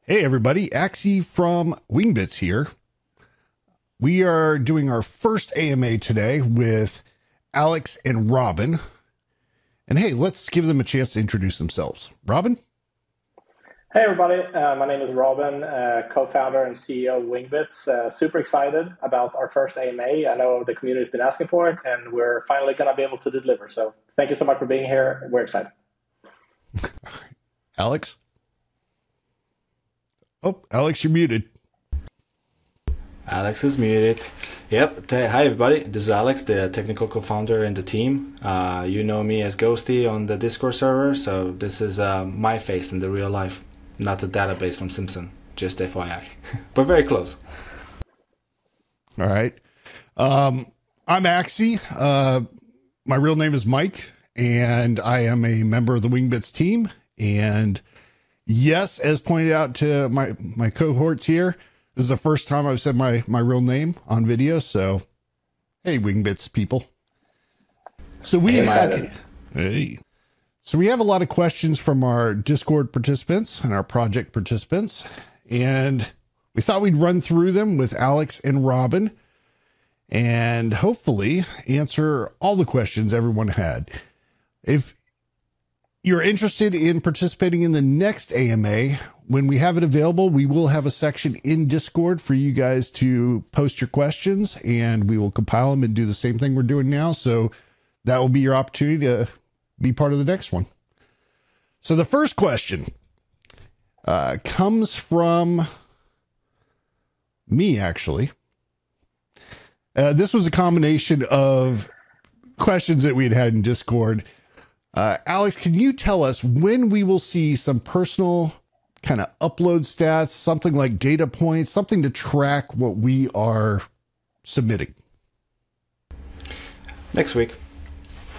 Hey everybody, Axie from Wingbits here. We are doing our first AMA today with Alex and Robin. And hey, let's give them a chance to introduce themselves. Robin? Hey everybody, my name is Robin, co-founder and CEO of Wingbits. Super excited about our first AMA. I know the community has been asking for it, and we're finally going to be able to deliver. So thank you so much for being here. We're excited. Alex? Oh, Alex, you're muted. Alex is muted. Yep. Hi, everybody. This is Alex, the technical co-founder in the team. You know me as Ghosty on the Discord server, so this is my face in the real life, not the database from Simpson, just FYI. But very close. All right. I'm Axie. My real name is Mike, and I am a member of the Wingbits team. And yes, as pointed out to my cohorts here, this is the first time I've said my real name on video. So, hey, Wingbits people. So we So we have a lot of questions from our Discord participants and our project participants, and we thought we'd run through them with Alex and Robin and hopefully answer all the questions everyone had. If you're interested in participating in the next AMA, when we have it available, we will have a section in Discord for you guys to post your questions, and we will compile them and do the same thing we're doing now. So that will be your opportunity to be part of the next one. So the first question comes from me, actually. This was a combination of questions that we had in Discord. Alex, can you tell us when we will see some personal kind of upload stats, something like data points, something to track what we are submitting? Next week.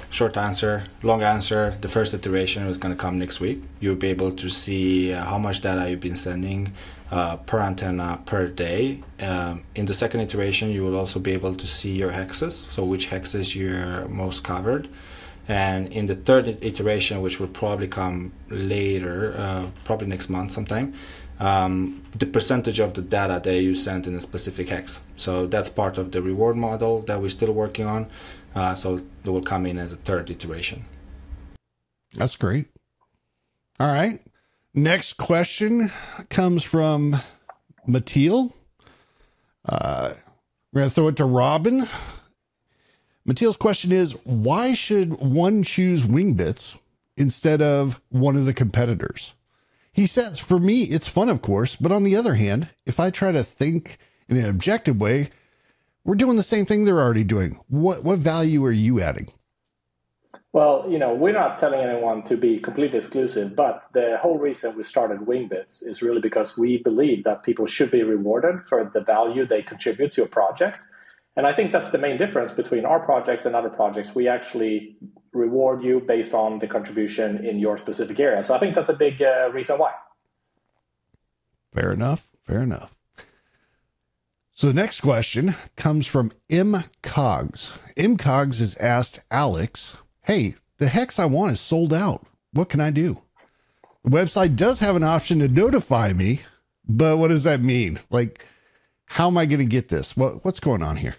Short answer, long answer. The first iteration is going to come next week. You'll be able to see how much data you've been sending per antenna per day. In the second iteration, you will also be able to see your hexes, so which hexes you're most covered. And in the third iteration, which will probably come later, probably next month sometime, the percentage of the data that you sent in a specific hex. So that's part of the reward model that we're still working on. So it will come in as a third iteration. That's great. All right. Next question comes from Matil. We're going to throw it to Robin. Matil's question is, why should one choose Wingbits instead of one of the competitors? He says, for me, it's fun, of course, but on the other hand, if I try to think in an objective way, we're doing the same thing they're already doing. What value are you adding? Well, we're not telling anyone to be completely exclusive, but the whole reason we started Wingbits is really because we believe that people should be rewarded for the value they contribute to a project. And I think that's the main difference between our projects and other projects. We actually reward you based on the contribution in your specific area. So I think that's a big reason why. Fair enough. Fair enough. So the next question comes from M. Cogs. M. Cogs has asked Alex, hey, the hex I want is sold out. What can I do? The website does have an option to notify me, but what does that mean? Like, how am I going to get this? What's going on here?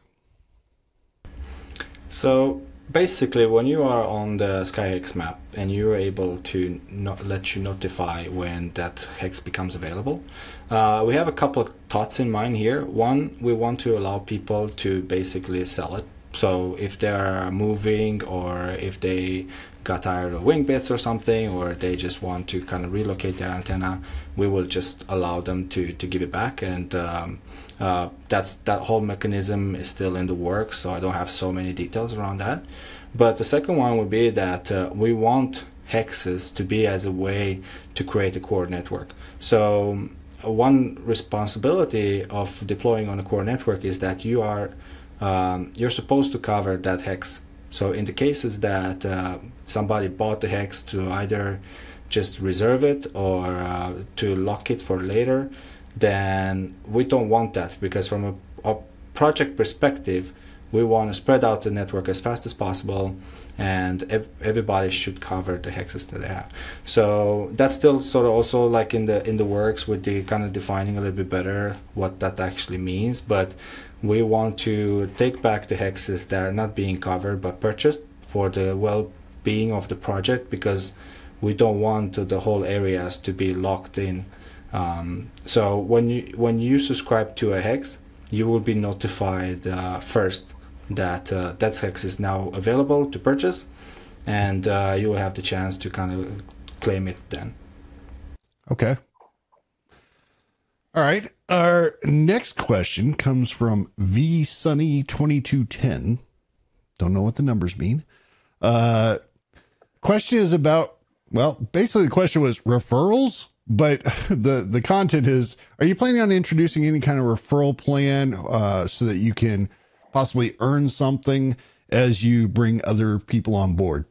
So basically, when you are on the SkyHex map and you're able to let you notify when that hex becomes available, we have a couple of thoughts in mind here. One, we want to allow people to basically sell it. So if they're moving, or if they got tired of Wingbits or something, or they just want to kind of relocate their antenna, we will just allow them to give it back. And that whole mechanism is still in the works, so I don't have so many details around that. But the second one would be that we want hexes to be as a way to create a core network. So one responsibility of deploying on a core network is that you're supposed to cover that hex. So in the cases that somebody bought the hex to either just reserve it or to lock it for later, then we don't want that, because from a project perspective, We want to spread out the network as fast as possible, and everybody should cover the hexes that they have. So that's still sort of also like in the works, with the kind of defining a little bit better what that actually means. But we want to take back the hexes that are not being covered but purchased for the well-being of the project, because we don't want the whole areas to be locked in. So when you subscribe to a hex, you will be notified first that that hex is now available to purchase, and you will have the chance to kind of claim it then. Okay. All right. Our next question comes from vsunny2210. Don't know what the numbers mean. Question is about, well, basically the question was referrals, but the content is, are you planning on introducing any kind of referral plan so that you can possibly earn something as you bring other people on board?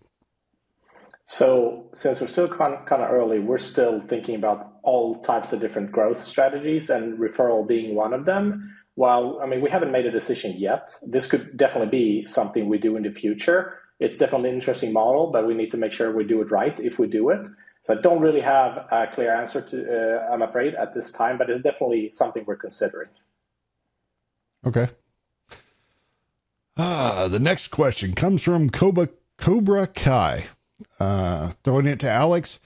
So since we're still kind of early, we're still thinking about all types of different growth strategies, and referral being one of them. While, I mean, we haven't made a decision yet, this could definitely be something we do in the future. It's definitely an interesting model, but we need to make sure we do it right if we do it. So I don't really have a clear answer to, I'm afraid, at this time, but it's definitely something we're considering. Okay. The next question comes from Cobra Kai. Throwing it to Alex.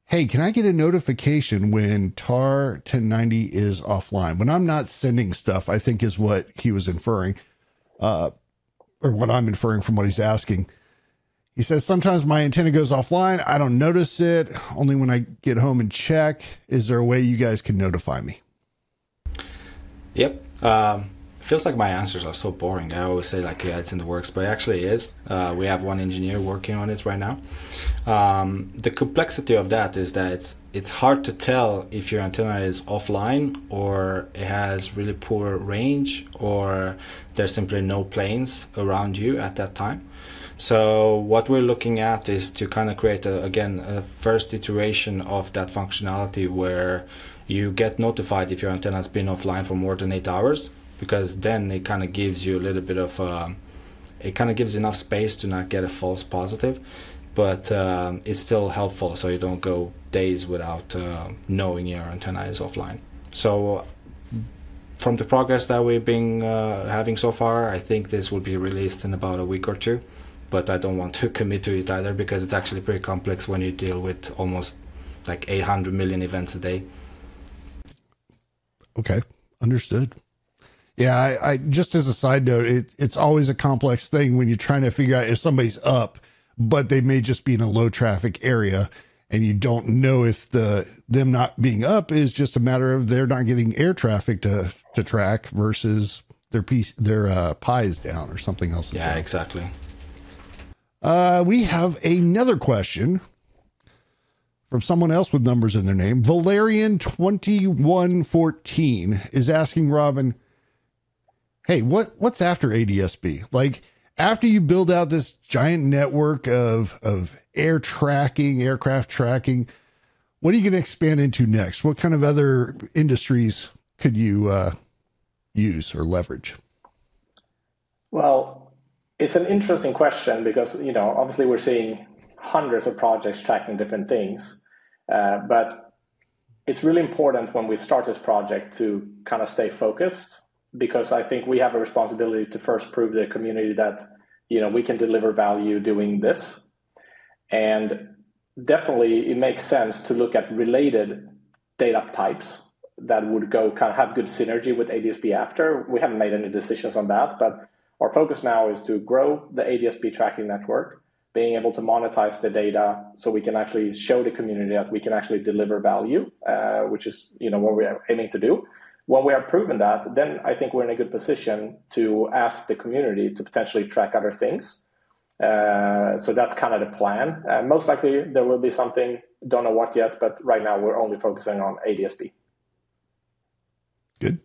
Hey, can I get a notification when TAR 1090 is offline? When I'm not sending stuff, I think is what he was inferring, or what I'm inferring from what he's asking. He says, sometimes my antenna goes offline. I don't notice it. Only when I get home and check. Is there a way you guys can notify me? Yep. Feels like my answers are so boring. I always say like, yeah, it's in the works, but it actually is. We have one engineer working on it right now. The complexity of that is that it's hard to tell if your antenna is offline, or it has really poor range, or there's simply no planes around you at that time. So what we're looking at is to kind of create a first iteration of that functionality where you get notified if your antenna has been offline for more than 8 hours. Because then it kind of gives you a little bit of, it kind of gives enough space to not get a false positive, but it's still helpful so you don't go days without knowing your antenna is offline. So from the progress that we've been having so far, I think this will be released in about a week or two, but I don't want to commit to it either, because it's actually pretty complex when you deal with almost like 800 million events a day. Okay, understood. Yeah, I just as a side note, it's always a complex thing when you're trying to figure out if somebody's up, but they may just be in a low traffic area, and you don't know if them not being up is just a matter of they're not getting air traffic to track versus their pies down or something else. Yeah, exactly. We have another question from someone else with numbers in their name. Valerian2114 is asking Robin, hey, what's after ADSB? Like, after you build out this giant network of aircraft tracking, what are you going to expand into next? What kind of other industries could you use or leverage? Well, it's an interesting question because, obviously we're seeing hundreds of projects tracking different things, but it's really important when we start this project to kind of stay focused, because I think we have a responsibility to first prove to the community that, we can deliver value doing this. And definitely it makes sense to look at related data types that would go kind of have good synergy with ADSB after. We haven't made any decisions on that, but our focus now is to grow the ADSB tracking network, being able to monetize the data so we can actually show the community that we can actually deliver value, which is, what we are aiming to do. When we have proven that, then I think we're in a good position to ask the community to potentially track other things. So that's kind of the plan. Most likely there will be something, don't know what yet, but right now we're only focusing on ADSB. Good.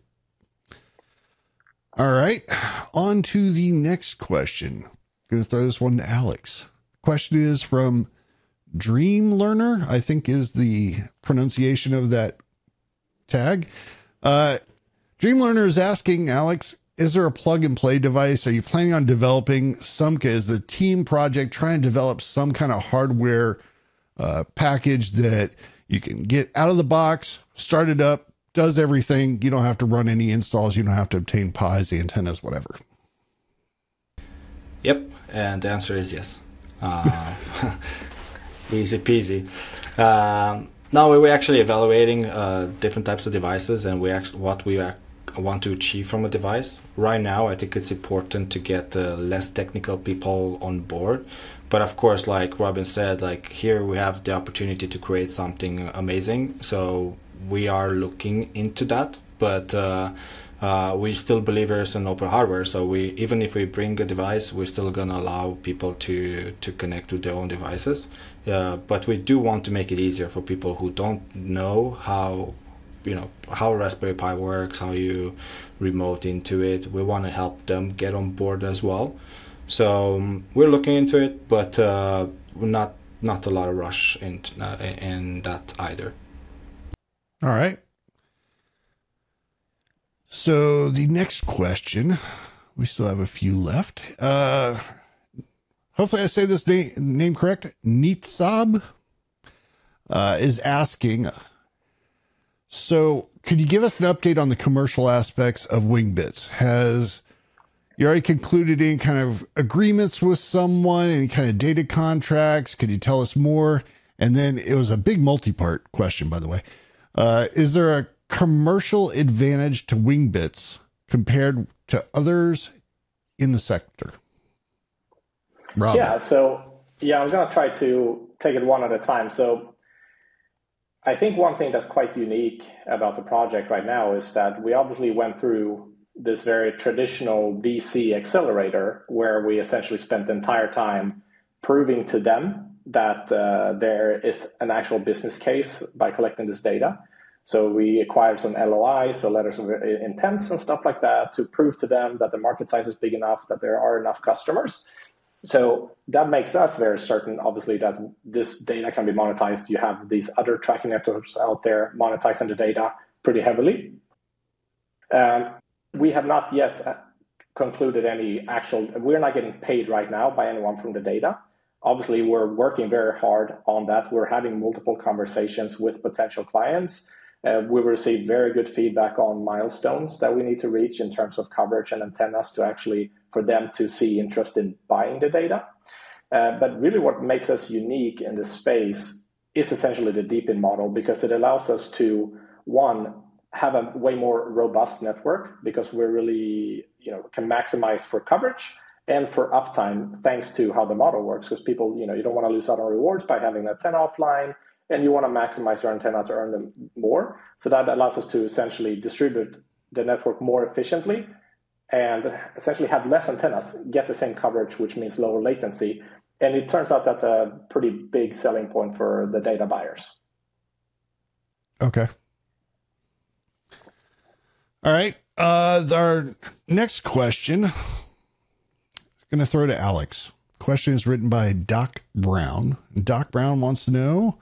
All right, on to the next question. Going to throw this one to Alex. Question is from Dream Learner, I think is the pronunciation of that tag. Dream Learner is asking Alex, is there a plug and play device? Are you planning on developing some, is the team project trying to develop some kind of hardware package that you can get out of the box, start it up, does everything. You don't have to run any installs. You don't have to obtain pies, antennas, whatever. Yep. And the answer is yes. Easy peasy. Now we're actually evaluating different types of devices and what we want to achieve from a device. Right now, I think it's important to get less technical people on board. But of course, like Robin said, like here we have the opportunity to create something amazing. So we are looking into that, but we still believers in open hardware. So even if we bring a device, we're still gonna allow people to connect to their own devices. But we do want to make it easier for people who don't know how Raspberry Pi works, how you remote into it. We want to help them get on board as well. So we're looking into it, but we're not a lot of rush in that either. All right. So the next question, we still have a few left. Hopefully I say this name correct. Nitsab is asking, so could you give us an update on the commercial aspects of Wingbits? Has you already concluded any kind of agreements with someone, any kind of data contracts? Could you tell us more? And then it was a big multi-part question, by the way. Is there a commercial advantage to Wingbits compared to others in the sector? Rob. Yeah, I'm going to try to take it one at a time. So I think one thing that's quite unique about the project right now is that we obviously went through this very traditional VC accelerator where we essentially spent the entire time proving to them that there is an actual business case by collecting this data. So we acquired some LOIs, so letters of intents and stuff like that, to prove to them that the market size is big enough, that there are enough customers. So that makes us very certain, obviously, that this data can be monetized. You have these other tracking networks out there monetizing the data pretty heavily. We have not yet concluded we're not getting paid right now by anyone from the data. Obviously, we're working very hard on that. We're having multiple conversations with potential clients. We received very good feedback on milestones that we need to reach in terms of coverage and antennas for them to see interest in buying the data. But really what makes us unique in this space is essentially the deep-in model, because it allows us to, one, have a way more robust network, because we're really, can maximize for coverage and for uptime thanks to how the model works. Because people, you don't want to lose out on rewards by having an antenna offline, and you want to maximize your antenna to earn them more. So that allows us to essentially distribute the network more efficiently and essentially have less antennas, get the same coverage, which means lower latency. And it turns out that's a pretty big selling point for the data buyers. Okay. All right. Our next question, I'm going to throw to Alex. Question is written by Doc Brown. Doc Brown wants to know,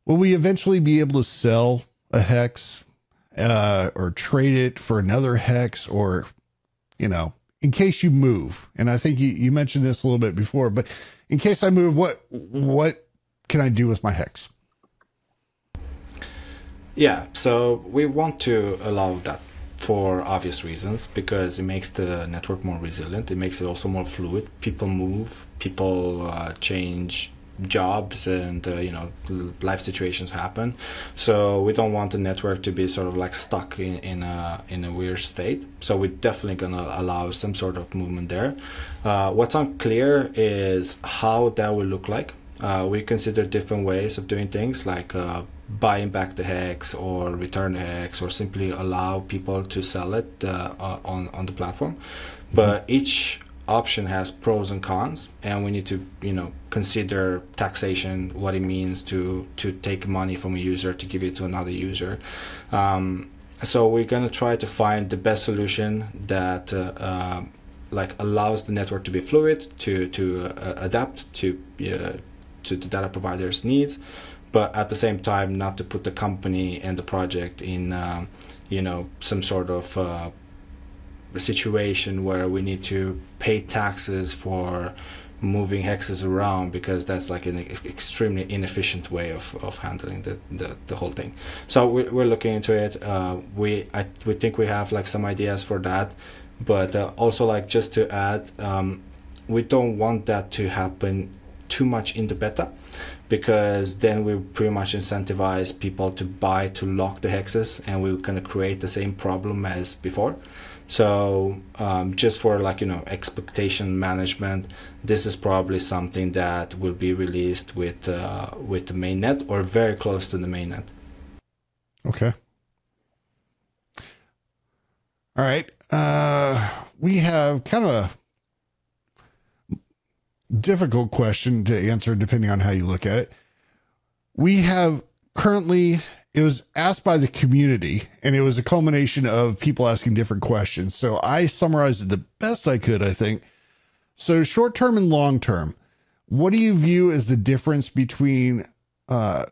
will we eventually be able to sell a hex or trade it for another hex, or, in case you move? And I think you mentioned this a little bit before, but in case I move, what can I do with my hex? Yeah, so we want to allow that for obvious reasons, because it makes the network more resilient. It makes it also more fluid. People move, people change jobs, and life situations happen. So we don't want the network to be sort of like stuck in a weird state. So we're definitely gonna allow some sort of movement there. What's unclear is how that will look like. We consider different ways of doing things, like buying back the hex, or return the hex, or simply allow people to sell it on the platform. But each option has pros and cons, and we need to consider taxation, what it means to take money from a user to give it to another user. So we're going to try to find the best solution that allows the network to be fluid, to adapt to the data provider's needs, but at the same time not to put the company and the project in some sort of situation where we need to pay taxes for moving hexes around, because that's like an extremely inefficient way of handling the whole thing. So we're looking into it. We think we have like some ideas for that, but also like just to add, we don't want that to happen too much in the beta, because then we pretty much incentivize people to buy to lock the hexes, and we're going to create the same problem as before. So just for like, you know, expectation management, this is probably something that will be released with the mainnet or very close to the mainnet. Okay. All right. We have kind of a difficult question to answer depending on how you look at it. We have currently, it was asked by the community, and it was a culmination of people asking different questions. So I summarized it the best I could, I think. So short term and long term, what do you view as the difference between the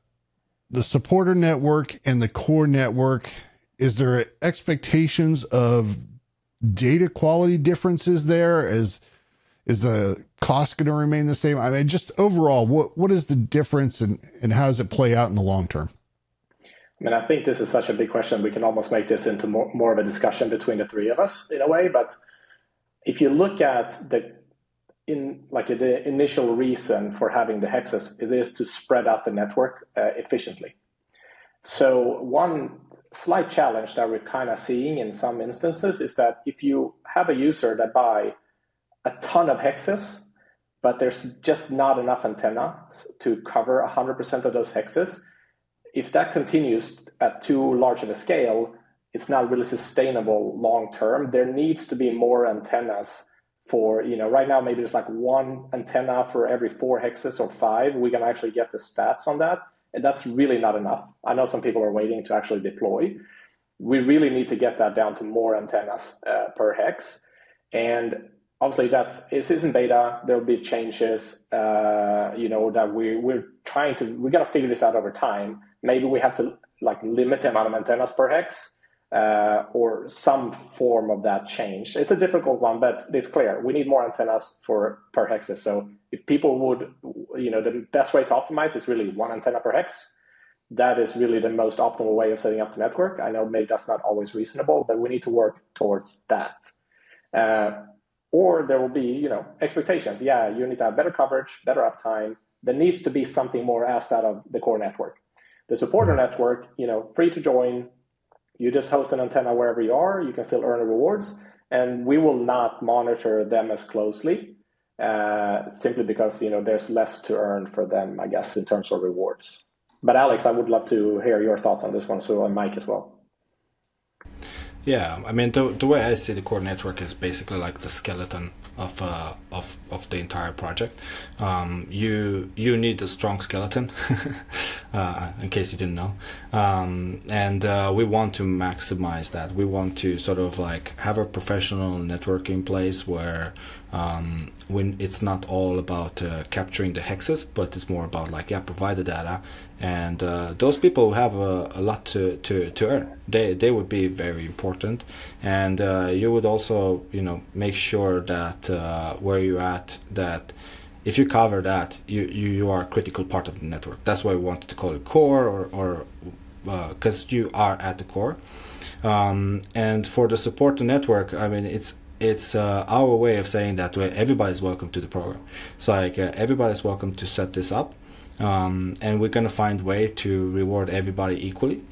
supporter network and the core network? Is there expectations of data quality differences there? Is the cost going to remain the same? I mean, just overall, what is the difference, and how does it play out in the long term? I mean, I think this is such a big question. We can almost make this into more of a discussion between the three of us in a way. But if you look at the initial reason for having the hexes, it is to spread out the network efficiently. So one slight challenge that we're kind of seeing in some instances is that if you have a user that buy a ton of hexes, but there's just not enough antennas to cover 100% of those hexes, if that continues at too large of a scale, it's not really sustainable long term. There needs to be more antennas for, you know, right now maybe there's like one antenna for every 4 hexes or 5. We can actually get the stats on that, and that's really not enough. I know some people are waiting to actually deploy. We really need to get that down to more antennas per hex. And obviously it is in beta. There will be changes, that we're trying to, we got to figure this out over time. Maybe we have to like limit the amount of antennas per hex, or some form of that change. It's a difficult one, but it's clear we need more antennas per hexes. So if people would, the best way to optimize is really 1 antenna per hex. That is really the most optimal way of setting up the network. I know maybe that's not always reasonable, but we need to work towards that. Or there will be, expectations. Yeah, you need to have better coverage, better uptime. There needs to be something more asked out of the core network. The supporter network, free to join. You just host an antenna wherever you are. You can still earn the rewards, and we will not monitor them as closely, simply because there's less to earn for them, I guess, in terms of rewards. But Alex, I would love to hear your thoughts on this one, so and Mike as well. Yeah, I mean, the way I see the core network is basically like the skeleton of the entire project. You need a strong skeleton, in case you didn't know, and we want to maximize that. We want to sort of like have a professional network in place where when it's not all about capturing the hexes, but it's more about like provide the data, and those people who have a lot to earn, they would be very important. And you would also make sure that where you're at, that if you cover that, you are a critical part of the network. That's why we wanted to call it core, or because you are at the core. And for the support the network, I mean, it's our way of saying that everybody's welcome to the program. So like everybody's welcome to set this up, and we're gonna find way to reward everybody equally.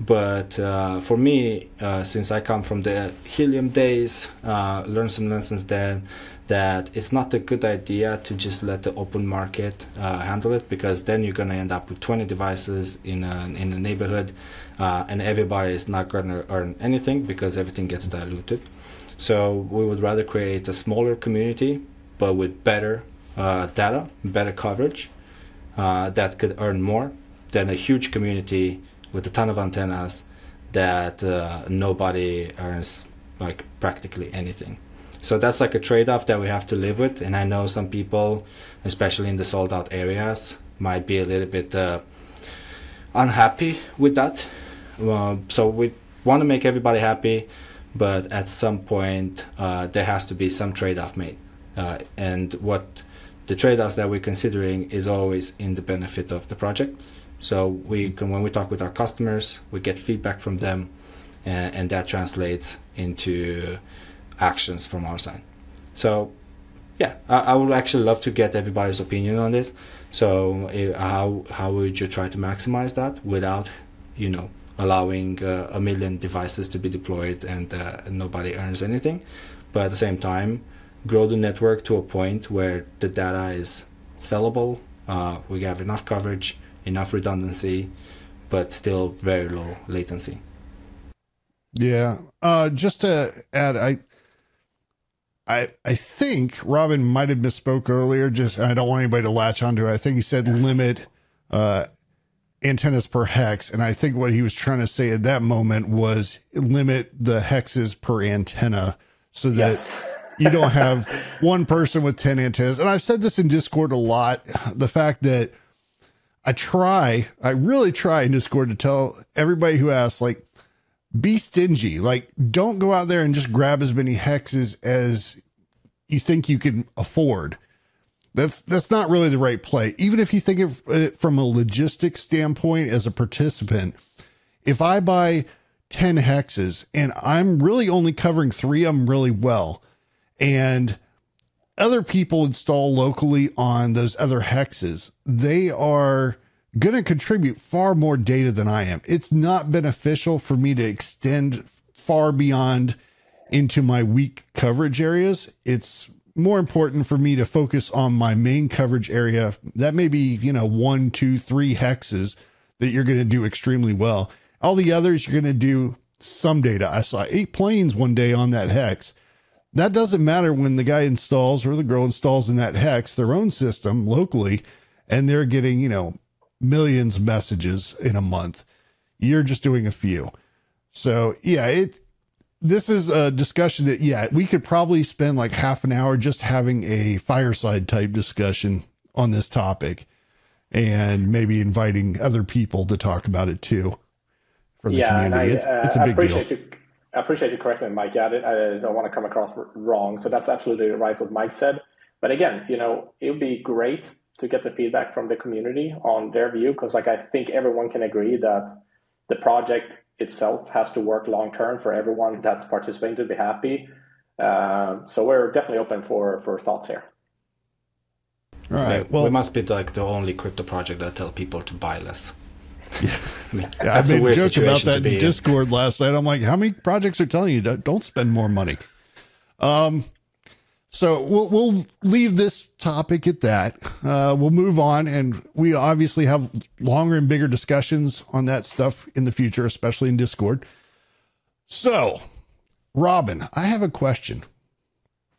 But for me, since I come from the Helium days, learned some lessons then, that it's not a good idea to just let the open market handle it, because then you're going to end up with 20 devices in a neighborhood, and everybody is not going to earn anything because everything gets diluted. So we would rather create a smaller community, but with better data, better coverage, that could earn more, than a huge community with a ton of antennas that nobody earns like practically anything. So that's like a trade-off that we have to live with. And I know some people, especially in the sold out areas, might be a little bit unhappy with that. So we want to make everybody happy, but at some point there has to be some trade-off made. And what the trade-offs that we're considering is always in the benefit of the project. So when we talk with our customers, we get feedback from them, and that translates into actions from our side. So yeah, I would actually love to get everybody's opinion on this. So how would you try to maximize that without, allowing a million devices to be deployed and nobody earns anything, but at the same time grow the network to a point where the data is sellable, we have enough coverage, enough redundancy, but still very low latency. Yeah. Just to add, I think Robin might have misspoke earlier. I don't want anybody to latch onto it. I think he said limit antennas per hex. And I think what he was trying to say at that moment was limit the hexes per antenna so that you don't have one person with 10 antennas. And I've said this in Discord a lot. The fact that I really try in Discord to tell everybody who asks, like, be stingy. Like, don't go out there and just grab as many hexes as you think you can afford. That's not really the right play. Even if you think of it from a logistics standpoint as a participant, if I buy 10 hexes and I'm really only covering 3 of them really well, and other people install locally on those other hexes, they are going to contribute far more data than I am. It's not beneficial for me to extend far beyond into my weak coverage areas. It's more important for me to focus on my main coverage area. That may be, 1, 2, 3 hexes that you're going to do extremely well. All the others, you're going to do some data. I saw 8 planes one day on that hex. That doesn't matter when the guy installs or the girl installs in that hex their own system locally, and they're getting, millions of messages in a month. You're just doing a few. So yeah, this is a discussion that, we could probably spend like half an hour just having a fireside type discussion on this topic, and maybe inviting other people to talk about it too for the community. It's a big deal. I appreciate you correcting Mike. I don't want to come across wrong. So that's absolutely right what Mike said. But again, it would be great to get the feedback from the community on their view, because I think everyone can agree that the project itself has to work long term for everyone that's participating to be happy. So we're definitely open for thoughts here. All right. Well, we must be like the only crypto project that tell people to buy less. I made a joke about that in Discord last night. I'm like, how many projects are telling you don't spend more money? So we'll leave this topic at that. We'll move on, and we obviously have longer and bigger discussions on that stuff in the future, especially in Discord. So, Robin, I have a question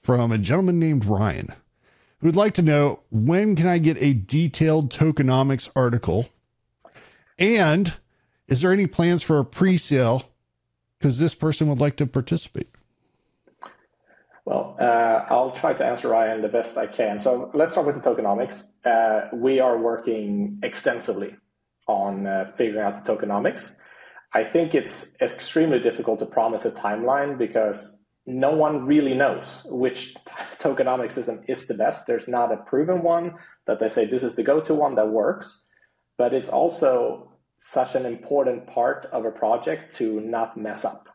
from a gentleman named Ryan who would like to know, when can I get a detailed tokenomics article? And is there any plans for a pre-sale? Because this person would like to participate. Well, I'll try to answer Ryan the best I can. So let's start with the tokenomics. We are working extensively on figuring out the tokenomics. I think it's extremely difficult to promise a timeline because no one really knows which tokenomics system is the best. There's not a proven one that they say this is the go-to one that works, but it's also such an important part of a project to not mess up.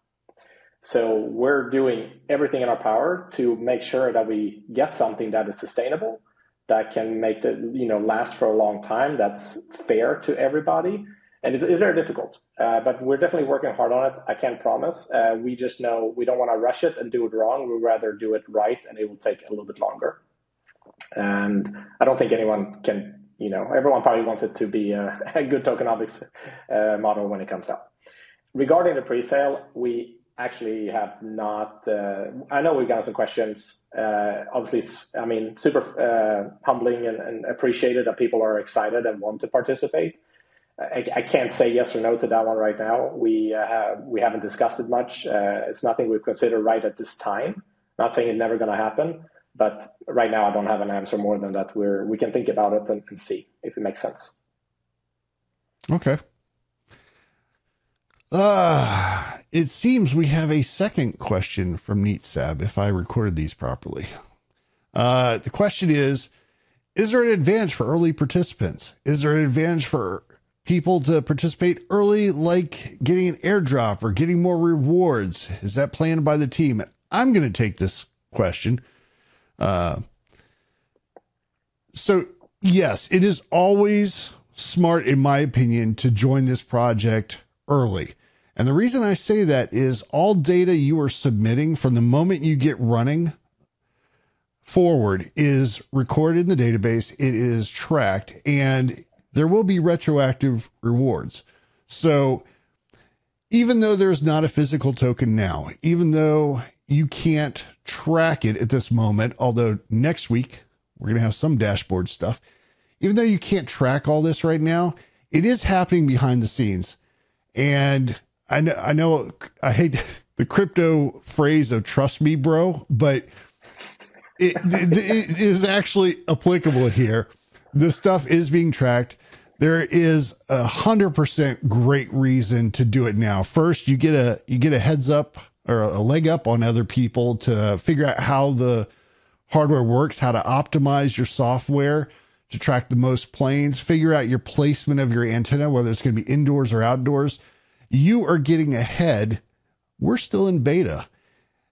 So we're doing everything in our power to make sure that we get something that is sustainable, that can make the last for a long time, that's fair to everybody. And it's very difficult, but we're definitely working hard on it. I can't promise. We just know we don't want to rush it and do it wrong. We'd rather do it right, and it will take a little bit longer. And I don't think anyone can, everyone probably wants it to be a good tokenomics model when it comes out. Regarding the pre-sale, we actually have not, I know we've got some questions. Obviously, it's, super humbling and appreciated that people are excited and want to participate. I can't say yes or no to that one right now. We haven't discussed it much. It's nothing we consider right at this time. Not saying it's never going to happen, but right now I don't have an answer more than that. We can think about it and see if it makes sense. it seems we have a second question from NeetSab, if I recorded these properly. The question is there an advantage for early participants? Is there an advantage for people to participate early, like getting an airdrop or getting more rewards? Is that planned by the team? I'm going to take this question. So yes, it is always smart, in my opinion, to join this project early. And the reason I say that is all data you are submitting from the moment you get running forward is recorded in the database. It is tracked, and there will be retroactive rewards. So even though there's not a physical token now, even though you can't track it at this moment, although next week we're going to have some dashboard stuff, even though you can't track all this right now, it is happening behind the scenes. And I know I hate the crypto phrase of trust me, bro, but it is actually applicable here. This stuff is being tracked. There is 100% great reason to do it now. First, you get a heads up or a leg up on other people to figure out how the hardware works, how to optimize your software to track the most planes, figure out your placement of your antenna, whether it's going to be indoors or outdoors. You are getting ahead. We're still in beta,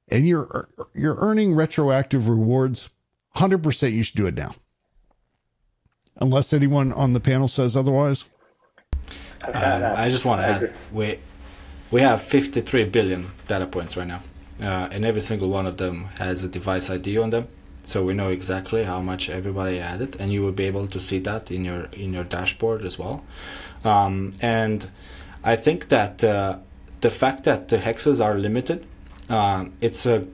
and you're earning retroactive rewards. 100% you should do it now. Unless anyone on the panel says otherwise. I just want to add, we have 53 billion data points right now, and every single one of them has a device ID on them. So we know exactly how much everybody added, and you will be able to see that in your dashboard as well. And I think that the fact that the hexes are limited, it's a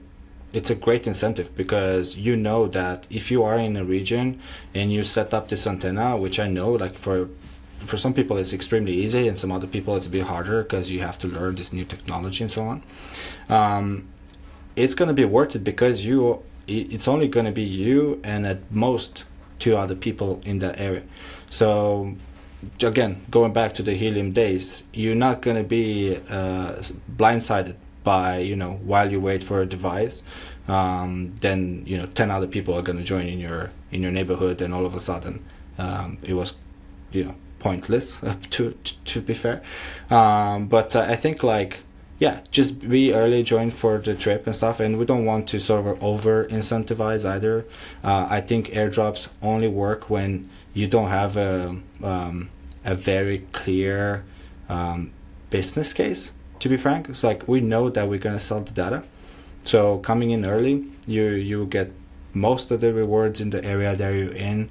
great incentive, because you know that if you are in a region and you set up this antenna, which I know, like for some people it's extremely easy, and some other people it's a bit harder because you have to learn this new technology and so on. It's going to be worth it, because it's only going to be you and at most 2 other people in that area. So again, going back to the helium days, you're not going to be blindsided by, while you wait for a device, then 10 other people are going to join in your neighborhood, and all of a sudden it was pointless to be fair. But I think just be early, join for the trip and stuff, and we don't want to sort of over incentivize either. I think airdrops only work when you don't have a very clear business case. To be frank, it's like we know that we're going to sell the data, so coming in early, you get most of the rewards in the area that you're in.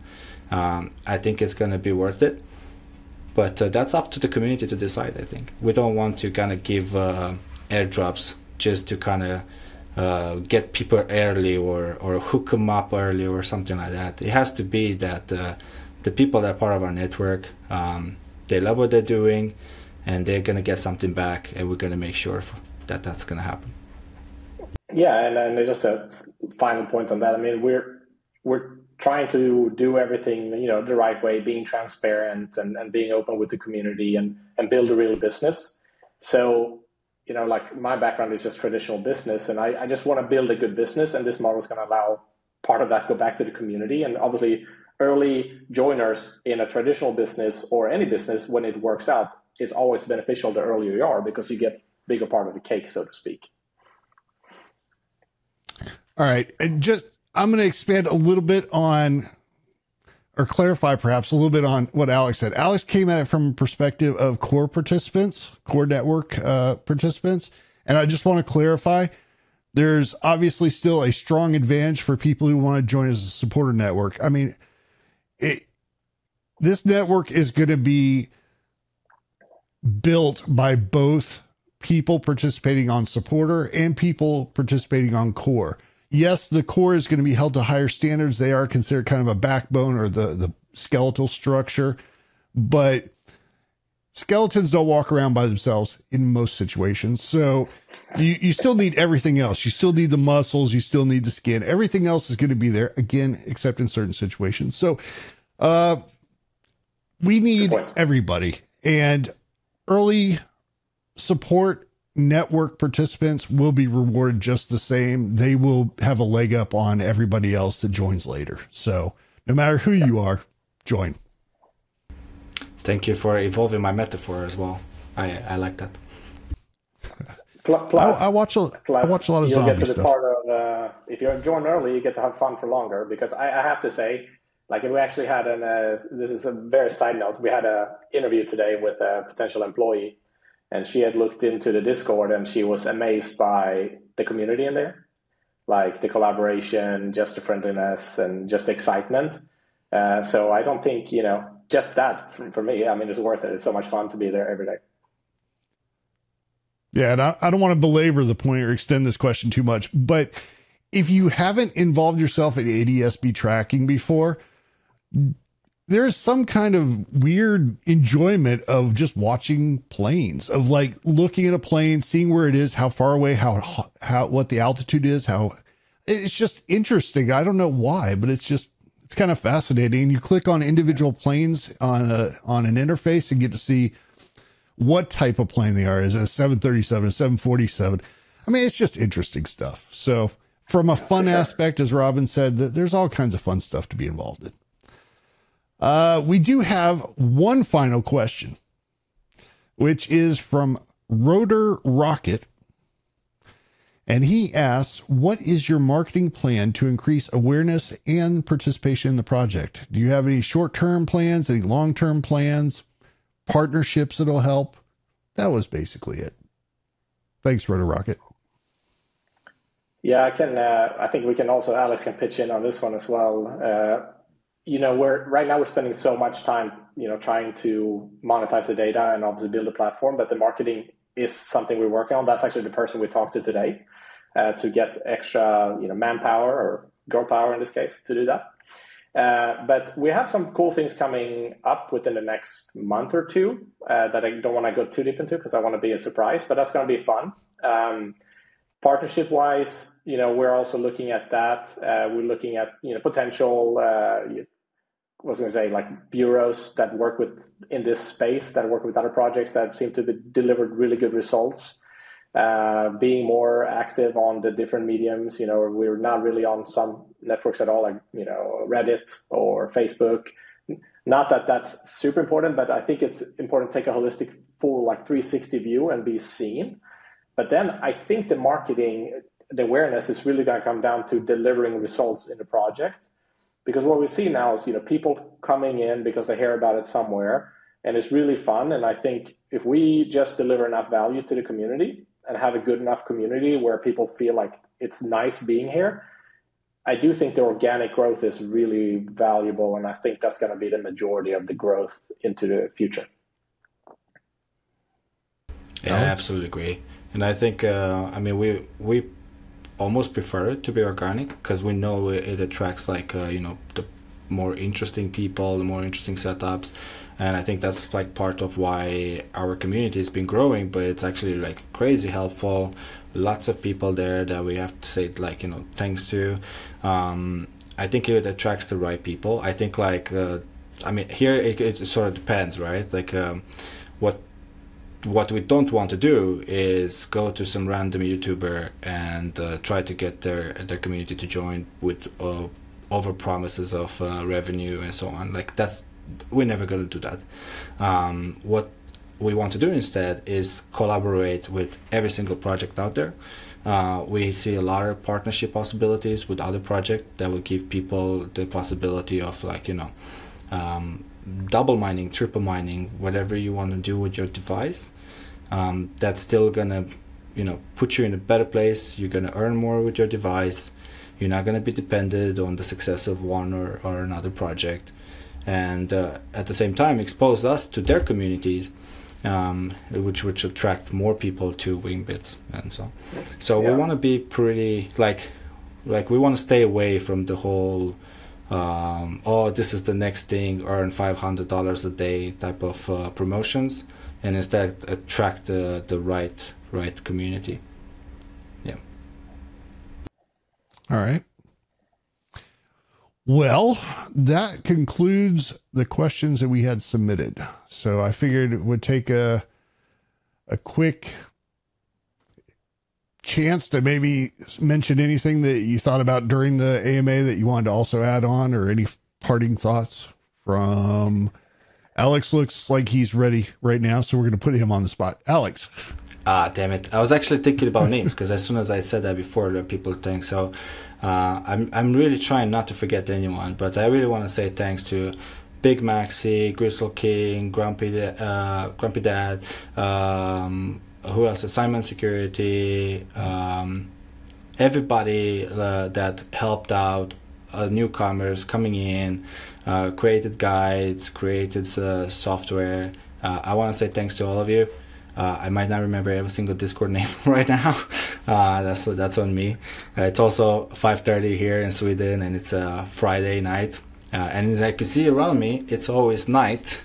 I think it's going to be worth it, but that's up to the community to decide. I think we don't want to kind of give airdrops just to kind of get people early or hook them up early or something like that. It has to be that the people that are part of our network, they love what they're doing, and they're going to get something back, and we're going to make sure that that's going to happen. Yeah, and just a final point on that. I mean, we're trying to do everything, the right way, being transparent and being open with the community and build a real business. So, my background is just traditional business, and I just want to build a good business, and this model is going to allow part of that go back to the community. And obviously, early joiners in a traditional business or any business, when it works out, it's always beneficial the earlier you are, because you get bigger part of the cake, so to speak. All right. And I'm going to expand a little bit on, or clarify perhaps a little bit on what Alex said. Alex came at it from a perspective of core participants, core network participants. And I just want to clarify, there's obviously still a strong advantage for people who want to join as a supporter network. I mean, this network is going to be built by both people participating on supporter and people participating on core. Yes, the core is going to be held to higher standards. They are considered kind of a backbone or the skeletal structure, but skeletons don't walk around by themselves in most situations. So you still need everything else. You still need the muscles. You still need the skin. Everything else is going to be there, again, except in certain situations. So we need everybody, and early support network participants will be rewarded just the same. They will have a leg up on everybody else that joins later. So no matter who you are, join. Thank you for evolving my metaphor as well. I like that. Plus, I watch a lot of zombie stuff. Part of, if you join early, you get to have fun for longer. Because I have to say, like, we actually had this is a very side note. We had an interview today with a potential employee, and she had looked into the Discord, and she was amazed by the community in there, like the collaboration, just the friendliness, and just the excitement. So I don't think, just that for me, I mean, it's worth it. It's so much fun to be there every day. Yeah, and I don't want to belabor the point or extend this question too much, but if you haven't involved yourself in ADSB tracking before, there's some kind of weird enjoyment of just watching planes, of like looking at a plane, seeing where it is, how far away, what the altitude is, it's just interesting. I don't know why, but it's kind of fascinating. You click on individual planes on an interface and get to see what type of plane they are. Is it a 737, a 747? I mean, it's just interesting stuff. So from a fun aspect, as Robin said, there's all kinds of fun stuff to be involved in. We do have one final question, which is from Rotor Rocket. And he asks, what is your marketing plan to increase awareness and participation in the project? Do you have any short-term plans, any long-term plans, partnerships that'll help? That was basically it. Thanks, Rotor Rocket. Yeah, I think we can also, Alex can pitch in on this one as well. Right now we're spending so much time, trying to monetize the data and obviously build a platform, but the marketing is something we're working on. That's actually the person we talked to today, to get extra, manpower or girl power in this case to do that. But we have some cool things coming up within the next month or two that I don't want to go too deep into because I want to be a surprise, but that's going to be fun. Partnership wise, we're also looking at that. We're looking at, potential, like bureaus that work in this space, that work with other projects that seem to be delivered really good results. Being more active on the different mediums, we're not really on some networks at all, like, Reddit or Facebook. Not that that's super important, but I think it's important to take a holistic, full, 360 view and be seen. But then I think the marketing, the awareness is really going to come down to delivering results in the project. Because what we see now is, people coming in because they hear about it somewhere, and it's really fun. And I think if we just deliver enough value to the community and have a good enough community where people feel like it's nice being here, I do think the organic growth is really valuable. And I think that's going to be the majority of the growth into the future. Yeah, I absolutely agree. And I think, we almost prefer it to be organic because we know it attracts the more interesting people, the more interesting setups. And I think that's part of why our community has been growing, but it's actually crazy helpful. Lots of people there that we have to say thanks to. I think it attracts the right people. I think here it sort of depends, right? What we don't want to do is go to some random YouTuber and try to get their community to join with over promises of revenue and so on. We're never going to do that. What we want to do instead is collaborate with every single project out there. We see a lot of partnership possibilities with other projects that will give people the possibility of double mining, triple mining, whatever you want to do with your device. That's still gonna, put you in a better place. You're gonna earn more with your device. You're not gonna be dependent on the success of one or another project, and at the same time expose us to their communities, which attract more people to Wingbits and so. So we want to be pretty we want to stay away from the whole. This is the next thing, earn $500 a day type of promotions, and instead attract the right community. Yeah. All right. Well, that concludes the questions that we had submitted. So I figured it would take a quick chance to maybe mention anything that you thought about during the AMA that you wanted to also add on, or any parting thoughts from Alex? Looks like he's ready right now, so we're going to put him on the spot. Alex. Damn it. I was actually thinking about names, because as soon as I said that before, people think so. I'm really trying not to forget anyone, but I really want to say thanks to Big Maxi, Gristle King, Grumpy Dad, who else? Simon Security, everybody that helped out, newcomers coming in, created guides, created software. I want to say thanks to all of you. I might not remember every single Discord name right now. That's on me. It's also 5:30 here in Sweden, and it's a Friday night. And as I can see around me, it's always night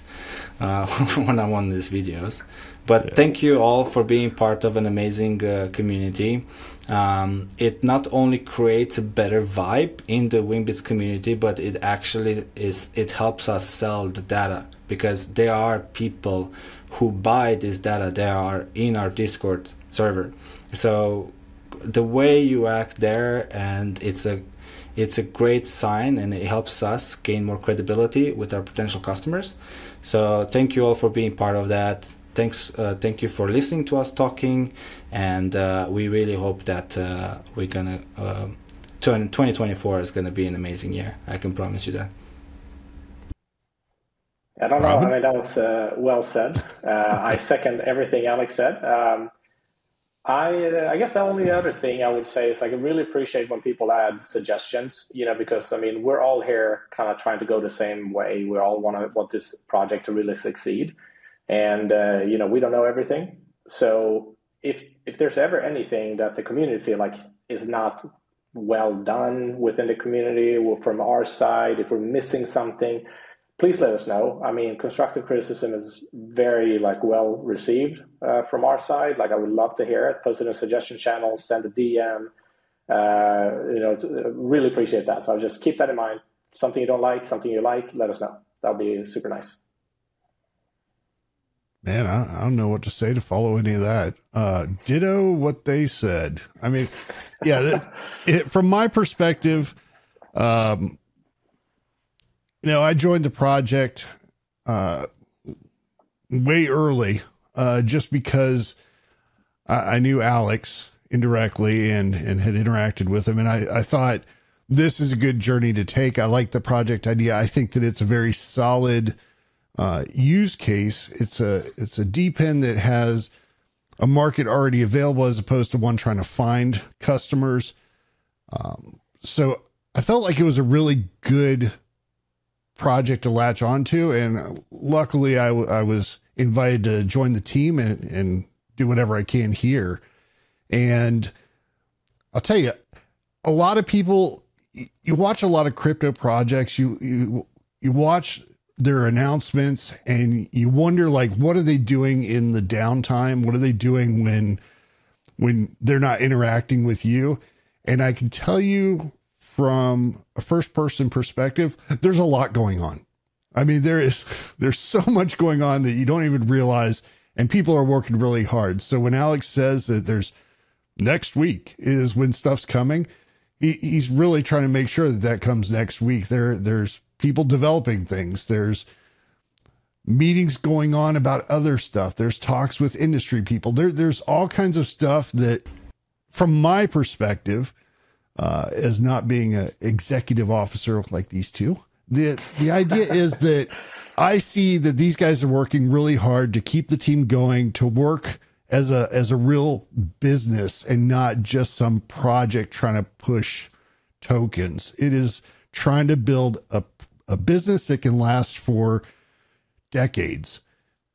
when I'm on these videos. But yeah. Thank you all for being part of an amazing community. It not only creates a better vibe in the Wingbits community, but it actually it helps us sell the data, because there are people who buy this data. They are in our Discord server. So the way you act there, and it's a great sign, and it helps us gain more credibility with our potential customers. So thank you all for being part of that. Thank you for listening to us talking, and we really hope that we're gonna 2024 is gonna be an amazing year. I can promise you that. I don't know. I mean, that was well said. I second everything Alex said. I guess the only other thing I would say is, like, I really appreciate when people add suggestions, because I mean, we're all here kind of trying to go the same way. We all want this project to really succeed, and we don't know everything. So if there's ever anything that the community feel like is not well done within the community, or from our side, if we're missing something, please let us know. I mean, constructive criticism is very well received from our side. Like, I would love to hear it. Post it in a suggestion channel, send a DM. Really appreciate that. So just keep that in mind. Something you don't like, something you like, let us know. That'll be super nice. Man, I don't know what to say to follow any of that. Ditto what they said. I mean, yeah, from my perspective, I joined the project way early, just because I knew Alex indirectly and had interacted with him. And I thought this is a good journey to take. I like the project idea. I think that it's a very solid use case. It's a DPIN that has a market already available, as opposed to one trying to find customers. So I felt like it was a really good project to latch onto, and luckily I was invited to join the team and do whatever I can here. And I'll tell you, a lot of people, you watch a lot of crypto projects, you watch their announcements, and you wonder, like, what are they doing in the downtime? What are they doing when they're not interacting with you? And I can tell you, from a first person perspective, there's a lot going on. I mean, there's so much going on that you don't even realize, and people are working really hard. So when Alex says that there's next week is when stuff's coming, he's really trying to make sure that comes next week. There's people developing things. There's meetings going on about other stuff. There's talks with industry people. There's all kinds of stuff that, from my perspective, as not being an executive officer like these two, the idea is that I see that these guys are working really hard to keep the team going, to work as a real business and not just some project trying to push tokens. It is trying to build a business that can last for decades,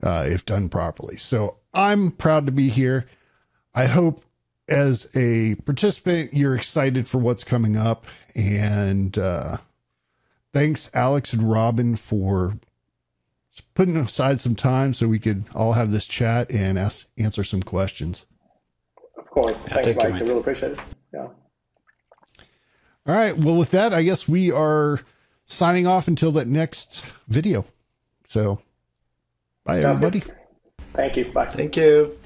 if done properly. So I'm proud to be here. I hope, as a participant, you're excited for what's coming up. And thanks, Alex and Robin, for putting aside some time so we could all have this chat and answer some questions. Of course. Thanks, Mike. I really appreciate it. Yeah. All right. Well, with that, I guess we are signing off until that next video. So bye, everybody. Thank you. Bye. Thank you.